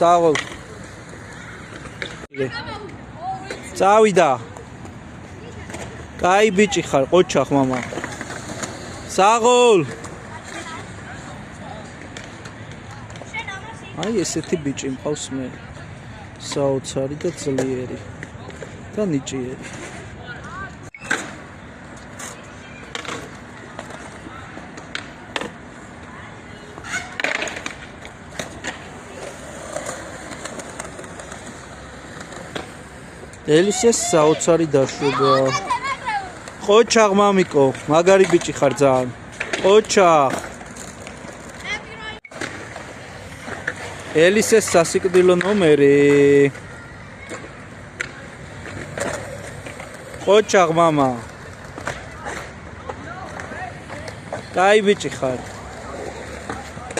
საღოლ. წავიდა. კაი ბიჭი ხარ, ყოჩახ მამა. საღოლ. აი ესეთი ბიჭი მყავს მე. საოცარი და ძლიერი და ნიჭიერი. ელისეს საოცარი დაშვება. ყოჩაღ მამიკო, მაგარი ბიჭი ხარ ძალიან. ყოჩაღ. ელისეს სასიკვდილო ნომერი. ყოჩაღ მამა. კაი ბიჭი ხარ.